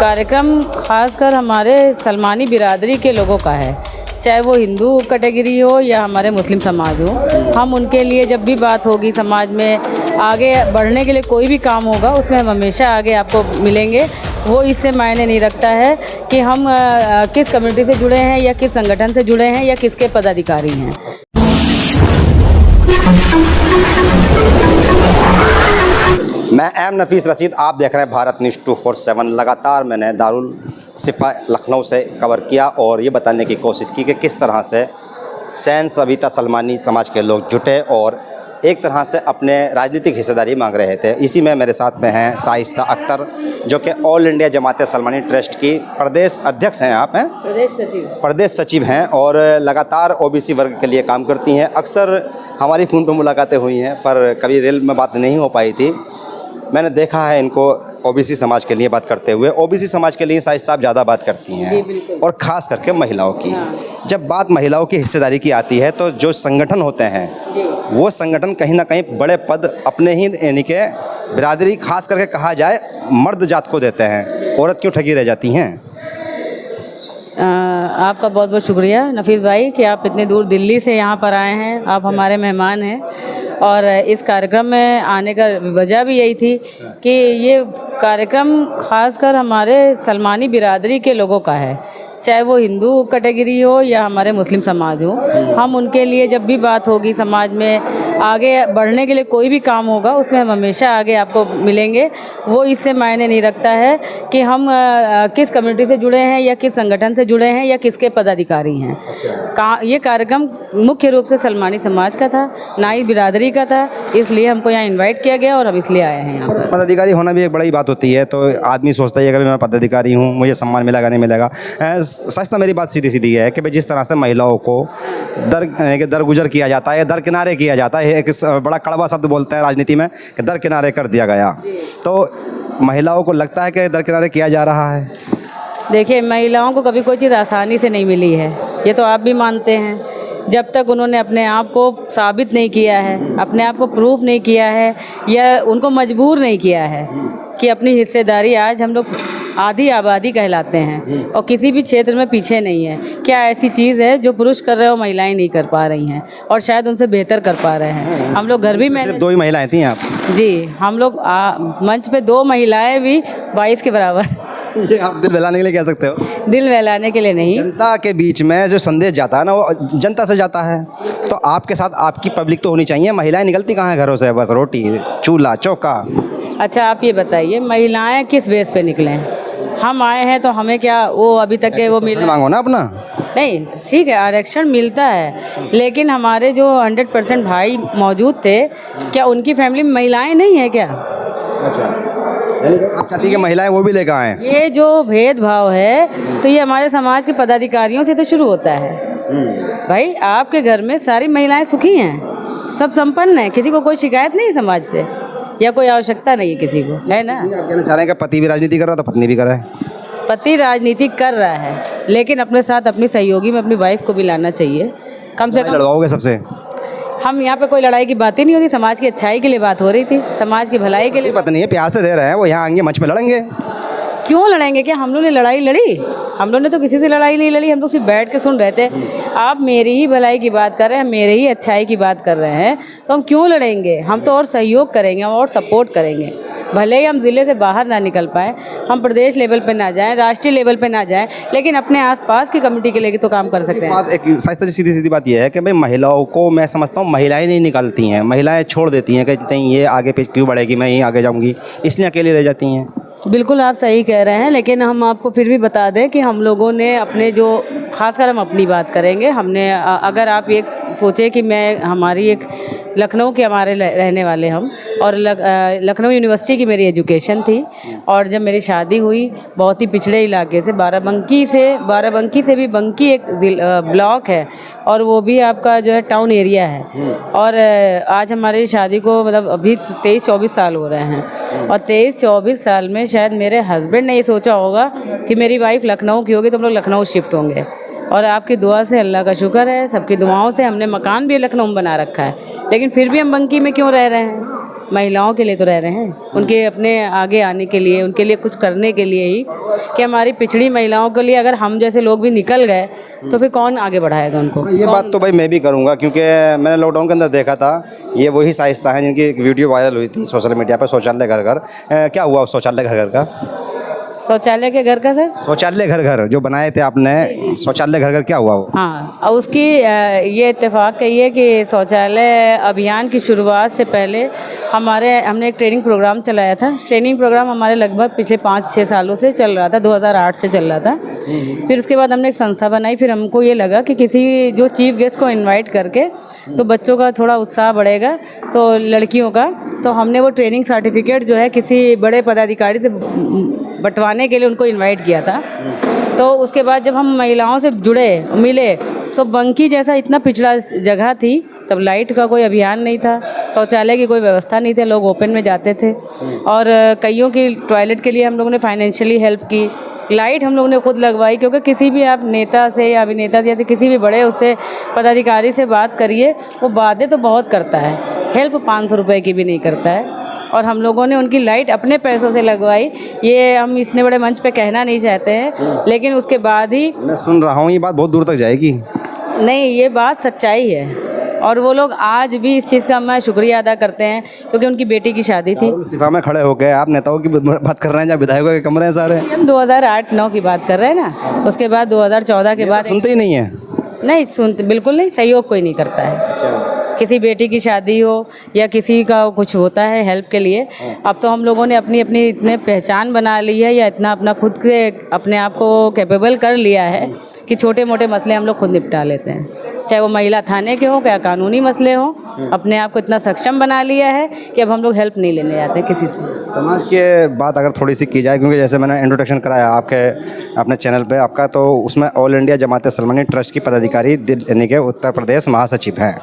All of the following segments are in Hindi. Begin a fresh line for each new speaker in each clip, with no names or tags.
कार्यक्रम खासकर हमारे सलमानी बिरादरी के लोगों का है, चाहे वो हिंदू कैटेगरी हो या हमारे मुस्लिम समाज हो। हम उनके लिए जब भी बात होगी समाज में आगे बढ़ने के लिए कोई भी काम होगा उसमें हम हमेशा आगे आपको मिलेंगे। वो इससे मायने नहीं रखता है कि हम किस कम्युनिटी से जुड़े हैं या किस संगठन से जुड़े हैं या किसके पदाधिकारी हैं।
मैं एम नफीस रशीद, आप देख रहे हैं भारत न्यूज़ 247। लगातार मैंने दारुल शिफा लखनऊ से कवर किया और ये बताने की कोशिश की कि किस तरह से सैन सविता सलमानी समाज के लोग जुटे और एक तरह से अपने राजनीतिक हिस्सेदारी मांग रहे थे। इसी में मेरे साथ में हैं शाइस्ता अख्तर, जो कि ऑल इंडिया जमात सलमानी ट्रस्ट की प्रदेश अध्यक्ष हैं। आप हैं प्रदेश सचिव हैं और लगातार ओबीसी वर्ग के लिए काम करती हैं। अक्सर हमारी फ़ोन पर मुलाकातें हुई हैं पर कभी रेल में बात नहीं हो पाई थी। मैंने देखा है इनको ओबीसी समाज के लिए बात करते हुए। ओबीसी समाज के लिए शाइस्ता आप ज़्यादा बात करती हैं और ख़ास करके महिलाओं की। जब बात महिलाओं की हिस्सेदारी की आती है तो जो संगठन होते हैं वो संगठन कहीं ना कहीं बड़े पद अपने ही यानी कि बिरादरी खास करके कहा जाए मर्द जात को देते हैं। औरत क्यों ठगी रह जाती हैं?
आपका बहुत बहुत शुक्रिया नफीस भाई कि आप इतने दूर दिल्ली से यहाँ पर आए हैं। आप हमारे मेहमान हैं और इस कार्यक्रम में आने का वजह भी यही थी कि ये कार्यक्रम खासकर हमारे सलमानी बिरादरी के लोगों का है, चाहे वो हिंदू कैटेगरी हो या हमारे मुस्लिम समाज हो। हम उनके लिए जब भी बात होगी समाज में आगे बढ़ने के लिए कोई भी काम होगा उसमें हम हमेशा आगे आपको मिलेंगे। वो इससे मायने नहीं रखता है कि हम किस कम्युनिटी से जुड़े हैं या किस संगठन से जुड़े हैं या किसके पदाधिकारी हैं। ये कार्यक्रम मुख्य रूप से सलमानी समाज का था, नाई बिरादरी का था, इसलिए हमको यहाँ इन्वाइट किया गया और हम इसलिए आए हैं यहाँ पर।
पदाधिकारी होना भी एक बड़ी बात होती है, तो आदमी सोचता है कि मैं पदाधिकारी हूँ, मुझे सम्मान मिलेगा नहीं मिलेगा। सच तो मेरी बात सीधी सीधी है कि भाई जिस तरह से महिलाओं को दरगुजर किया जाता है, दरकिनारे किया जाता है, एक बड़ा कड़वा शब्द बोलते हैं राजनीति में कि दरकिनारे कर दिया गया, तो महिलाओं को लगता है कि दरकिनारे किया जा रहा है।
देखिए, महिलाओं को कभी कोई चीज़ आसानी से नहीं मिली है, ये तो आप भी मानते हैं। जब तक उन्होंने अपने आप को साबित नहीं किया है, अपने आप को प्रूफ नहीं किया है या उनको मजबूर नहीं किया है कि अपनी हिस्सेदारी, आज हम लोग आधी आबादी कहलाते हैं और किसी भी क्षेत्र में पीछे नहीं है। क्या ऐसी चीज़ है जो पुरुष कर रहे हो महिलाएं नहीं कर पा रही हैं और शायद उनसे बेहतर कर पा रहे हैं। हम लोग घर भी में
सिर्फ 2 ही महिलाएं थी आप?
जी, हम लोग मंच पे 2 महिलाएं भी 22 के बराबर।
ये आप दिल बहलाने के लिए कह सकते हो?
दिल बहलाने के लिए नहीं,
जनता के बीच में जो संदेश जाता है ना वो जनता से जाता है। तो आपके साथ आपकी पब्लिक तो होनी चाहिए। महिलाएं निकलती कहाँ हैं घरों से? बस रोटी, चूल्हा, चौका।
अच्छा, आप ये बताइए, महिलाएं किस बेस पे निकलें? हम आए हैं तो हमें क्या वो अभी तक के वो मिला?
मांगो ना अपना। नहीं,
ठीक है, आरक्षण मिलता है, लेकिन हमारे जो 100% भाई मौजूद थे, क्या उनकी फैमिली में महिलाएं नहीं है क्या?
अच्छा, यानी कि आप चाहती हैं कि महिलाएं वो भी लेकर आएँ?
ये जो भेदभाव है तो ये हमारे समाज के पदाधिकारियों से तो शुरू होता है। भाई, आपके घर में सारी महिलाएं सुखी हैं, सब संपन्न हैं, किसी को कोई शिकायत नहीं है समाज से या कोई आवश्यकता नहीं है किसी को, है ना?
आप कहना चाह रहे हैं कि पति भी राजनीति कर रहा था, पत्नी भी कर रहा है?
पति राजनीति कर रहा है, लेकिन अपने साथ अपनी सहयोगी में अपनी वाइफ को भी लाना चाहिए। कम से कम
लड़वाओगे सबसे?
हम यहाँ पे कोई लड़ाई की बात ही नहीं होती, समाज की अच्छाई के लिए बात हो रही थी, समाज की भलाई के लिए।
पत्नी है, प्यार से दे रहे हैं, वो यहाँ आएंगे मंच पे लड़ेंगे।
क्यों लड़ेंगे? क्या हम लोग ने लड़ाई लड़ी? हम लोग ने तो किसी से लड़ाई नहीं लड़ी, हम लोग सिर्फ बैठ के सुन रहे थे। आप मेरी ही भलाई की बात कर रहे हैं, मेरे ही अच्छाई की बात कर रहे हैं, तो हम क्यों लड़ेंगे? हम तो और सहयोग करेंगे और सपोर्ट करेंगे। भले ही हम ज़िले से बाहर ना निकल पाए, हम प्रदेश लेवल पे ना जाएं, राष्ट्रीय लेवल पे ना जाएं, लेकिन अपने आसपास की कम्युनिटी के लिए तो काम कर सकते हैं।
एक शायद सीधी सीधी बात यह है कि भाई महिलाओं को मैं समझता हूँ महिलाएं नहीं निकलती हैं, महिलाएं छोड़ देती हैं कि नहीं ये आगे पे क्यों बढ़ेगी, मैं यहीं आगे जाऊँगी, इसलिए अकेली रह जाती हैं।
बिल्कुल आप सही कह रहे हैं, लेकिन हम आपको फिर भी बता दें कि हम लोगों ने अपने जो, खासकर हम अपनी बात करेंगे, हमने अगर आप एक सोचे कि मैं हमारी एक लखनऊ के हमारे रहने वाले हम और लखनऊ यूनिवर्सिटी की मेरी एजुकेशन थी और जब मेरी शादी हुई बहुत ही पिछड़े इलाके से, बाराबंकी से भी बंकी एक ब्लॉक है और वो भी आपका जो है टाउन एरिया है। और आज हमारी शादी को मतलब अभी 23-24 साल हो रहे हैं और 23-24 साल में शायद मेरे हस्बैंड ने ये सोचा होगा कि मेरी वाइफ लखनऊ की होगी तो हम लोग लखनऊ शिफ्ट होंगे। और आपकी दुआ से, अल्लाह का शुक्र है, सबकी दुआओं से हमने मकान भी लखनऊ में बना रखा है, लेकिन फिर भी हम बंकी में क्यों रह रहे हैं? महिलाओं के लिए तो रह रहे हैं, उनके अपने आगे आने के लिए, उनके लिए कुछ करने के लिए ही, कि हमारी पिछड़ी महिलाओं के लिए अगर हम जैसे लोग भी निकल गए तो फिर कौन आगे बढ़ाएगा उनको।
ये बात तो भाई मैं भी करूँगा, क्योंकि मैंने लॉकडाउन के अंदर देखा था, ये वही साइस्ता हैं जिनकी एक वीडियो वायरल हुई थी सोशल मीडिया पर, शौचालय घर घर। क्या हुआ उस शौचालय घर घर का?
शौचालय के घर का सर,
शौचालय घर घर जो बनाए थे आपने, शौचालय घर घर क्या हुआ वो?
हाँ, और उसकी ये इत्तेफाक कहिए कि शौचालय अभियान की शुरुआत से पहले हमने एक ट्रेनिंग प्रोग्राम चलाया था। ट्रेनिंग प्रोग्राम हमारे लगभग पिछले 5-6 सालों से चल रहा था, 2008 से चल रहा था। फिर उसके बाद हमने एक संस्था बनाई। फिर हमको ये लगा कि किसी जो चीफ गेस्ट को इनवाइट करके तो बच्चों का थोड़ा उत्साह बढ़ेगा, तो लड़कियों का, तो हमने वो ट्रेनिंग सर्टिफिकेट जो है किसी बड़े पदाधिकारी से बंटवाने के लिए उनको इनवाइट किया था। तो उसके बाद जब हम महिलाओं से जुड़े, मिले, तो बंकी जैसा इतना पिछड़ा जगह थी, तब लाइट का कोई अभियान नहीं था, शौचालय की कोई व्यवस्था नहीं थी, लोग ओपन में जाते थे। और कईयों की टॉयलेट के लिए हम लोगों ने फाइनेंशियली हेल्प की। लाइट हम लोगों ने खुद लगवाई, क्योंकि किसी भी आप नेता से या अभिनेता से या किसी भी बड़े उससे पदाधिकारी से बात करिए, वो बातें तो बहुत करता है, हेल्प 500 रुपये की भी नहीं करता है। और हम लोगों ने उनकी लाइट अपने पैसों से लगवाई। ये हम इतने बड़े मंच पे कहना नहीं चाहते हैं, लेकिन उसके बाद ही
मैं सुन रहा हूँ ये बात बहुत दूर तक जाएगी।
नहीं, ये बात सच्चाई है। और वो लोग आज भी इस चीज़ का मैं शुक्रिया अदा करते हैं, क्योंकि उनकी बेटी की शादी थी।
सिफा में खड़े होकर आप नेताओं की बात कर रहे हैं, जहाँ विधायकों के कमरे हैं सारे।
हम 2008-9 की बात कर रहे हैं ना, उसके बाद 2014 के बाद
सुनते ही नहीं है।
नहीं सुनते, बिल्कुल नहीं, सहयोग कोई नहीं करता है। किसी बेटी की शादी हो या किसी का कुछ होता है हेल्प के लिए, अब तो हम लोगों ने अपनी अपनी इतने पहचान बना ली है, या इतना अपना खुद के अपने आप को कैपेबल कर लिया है कि छोटे मोटे मसले हम लोग खुद निपटा लेते हैं, चाहे वो महिला थाने के हों या कानूनी मसले हों। अपने आप को इतना सक्षम बना लिया है कि अब हम लोग हेल्प नहीं लेने जाते किसी से।
समाज के बात अगर थोड़ी सी की जाए, क्योंकि जैसे मैंने इंट्रोडक्शन कराया आपके अपने चैनल पे आपका, तो उसमें all India Jamaat Islami trust की पदाधिकारी यानी कि उत्तर प्रदेश महासचिव हैं।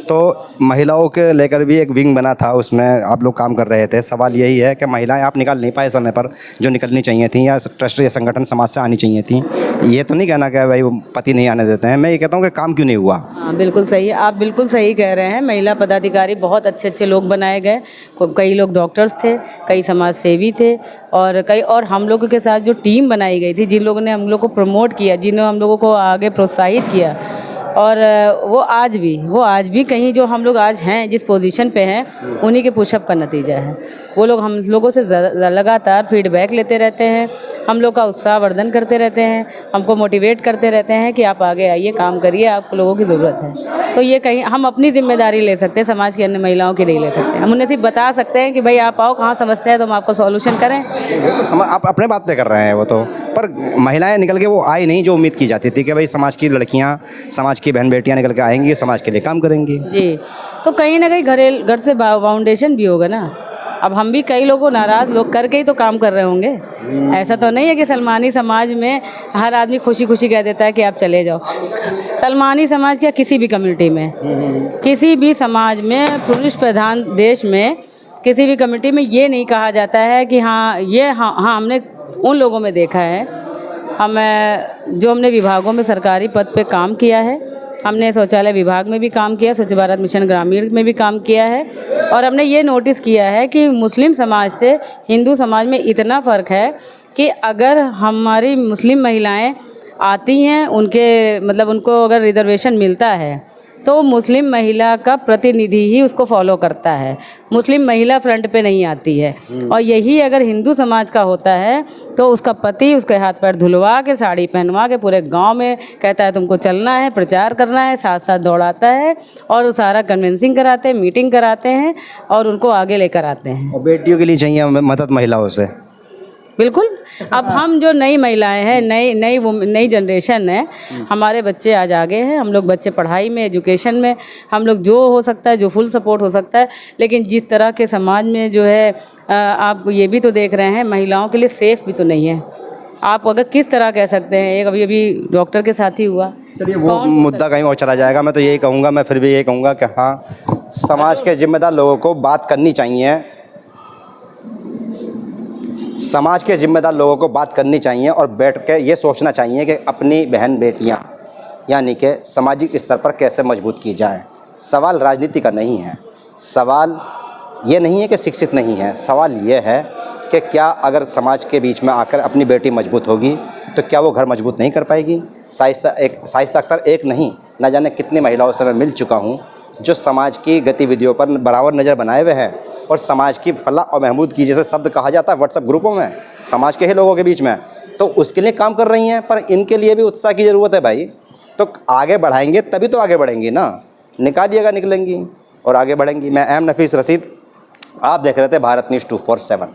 तो महिलाओं के लेकर भी एक विंग बना था, उसमें आप लोग काम कर रहे थे। सवाल यही है कि महिलाएं आप निकाल नहीं पाए समय पर जो निकलनी चाहिए थी, या ट्रस्ट या संगठन समाज से आनी चाहिए थी। ये तो नहीं कहना कि भाई पति नहीं आने देते हैं, मैं ये कहता हूँ कि काम क्यों नहीं हुआ।
हाँ, बिल्कुल सही है, आप बिल्कुल सही कह रहे हैं। महिला पदाधिकारी बहुत अच्छे अच्छे लोग बनाए गए। कई लोग डॉक्टर्स थे, कई समाज सेवी थे, और कई और हम लोगों के साथ जो टीम बनाई गई थी, जिन लोगों ने हम लोग को प्रमोट किया, जिन्होंने हम लोगों को आगे प्रोत्साहित किया, और वो आज भी कहीं जो हम लोग आज हैं जिस पोजीशन पे हैं, उन्हीं के पुशअप का नतीजा है। वो लोग हम लोगों से लगातार फीडबैक लेते रहते हैं, हम लोग का उत्साह वर्धन करते रहते हैं, हमको मोटिवेट करते रहते हैं कि आप आगे आइए, काम करिए, आप लोगों की ज़रूरत है। तो ये कहीं हम अपनी जिम्मेदारी ले सकते हैं, समाज की अन्य महिलाओं की नहीं ले सकते। हम उन्हें सिर्फ बता सकते हैं कि भाई आप आओ, कहाँ समस्या है तो हम आपको सॉल्यूशन करें।
तो आप अपने बात पे कर रहे हैं वो तो, पर महिलाएं निकल के वो आई नहीं जो उम्मीद की जाती थी कि भाई समाज की लड़कियां, समाज की बहन बेटियां निकल के आएंगी, समाज के लिए काम करेंगी।
जी, तो कहीं ना कहीं घर से फाउंडेशन भी होगा ना। अब हम भी कई लोगों नाराज़ लोग करके ही तो काम कर रहे होंगे। ऐसा तो नहीं है कि सलमानी समाज में हर आदमी खुशी खुशी कह देता है कि आप चले जाओ। सलमानी समाज क्या, किसी भी कम्युनिटी में, किसी भी समाज में, पुरुष प्रधान देश में, किसी भी कम्युनिटी में ये नहीं कहा जाता है कि हाँ हमने उन लोगों में देखा है, हमने विभागों में सरकारी पद पे काम किया है, हमने शौचालय विभाग में भी काम किया, स्वच्छ भारत मिशन ग्रामीण में भी काम किया है, और हमने ये नोटिस किया है कि मुस्लिम समाज से हिंदू समाज में इतना फ़र्क है कि अगर हमारी मुस्लिम महिलाएं आती हैं, उनको अगर रिजर्वेशन मिलता है तो मुस्लिम महिला का प्रतिनिधि ही उसको फॉलो करता है, मुस्लिम महिला फ्रंट पे नहीं आती है। और यही अगर हिंदू समाज का होता है तो उसका पति उसके हाथ पैर धुलवा के, साड़ी पहनवा के पूरे गांव में कहता है तुमको चलना है, प्रचार करना है, साथ साथ दौड़ाता है, और सारा कन्विंसिंग कराते हैं, मीटिंग कराते हैं, और उनको आगे लेकर आते हैं।
और बेटियों के लिए चाहिए मदद महिलाओं से।
बिल्कुल। अब हम जो नई महिलाएं हैं, नई जनरेशन है, हमारे बच्चे आज आगे हैं, हम लोग बच्चे पढ़ाई में, एजुकेशन में, हम लोग जो हो सकता है, जो फुल सपोर्ट हो सकता है। लेकिन जिस तरह के समाज में जो है, आप ये भी तो देख रहे हैं, महिलाओं के लिए सेफ़ भी तो नहीं है। आप अगर किस तरह कह सकते हैं, एक अभी डॉक्टर के साथ ही हुआ।
चलिए वो मुद्दा कहीं और चला जाएगा। मैं तो यही कहूँगा, मैं फिर भी यही कहूँगा कि हाँ, समाज के जिम्मेदार लोगों को बात करनी चाहिए, समाज के जिम्मेदार लोगों को बात करनी चाहिए, और बैठ के ये सोचना चाहिए कि अपनी बहन बेटियां यानी कि सामाजिक स्तर पर कैसे मजबूत की जाए। सवाल राजनीति का नहीं है, सवाल ये नहीं है कि शिक्षित नहीं है, सवाल ये है कि क्या अगर समाज के बीच में आकर अपनी बेटी मजबूत होगी तो क्या वो घर मजबूत नहीं कर पाएगी। शाइस्ता अख्तर एक नहीं, ना जाने कितनी महिलाओं से मैं मिल चुका हूँ जो समाज की गतिविधियों पर बराबर नज़र बनाए हुए हैं और समाज की फलाह और महमूद की जैसे शब्द कहा जाता है व्हाट्सएप ग्रुपों में समाज के ही लोगों के बीच में, तो उसके लिए काम कर रही हैं। पर इनके लिए भी उत्साह की ज़रूरत है भाई, तो आगे बढ़ाएंगे तभी तो आगे बढ़ेंगी ना, निकालिएगा निकलेंगी और आगे बढ़ेंगी। मैं एम नफीस रशीद, आप देख रहे थे भारत न्यूज़ 247।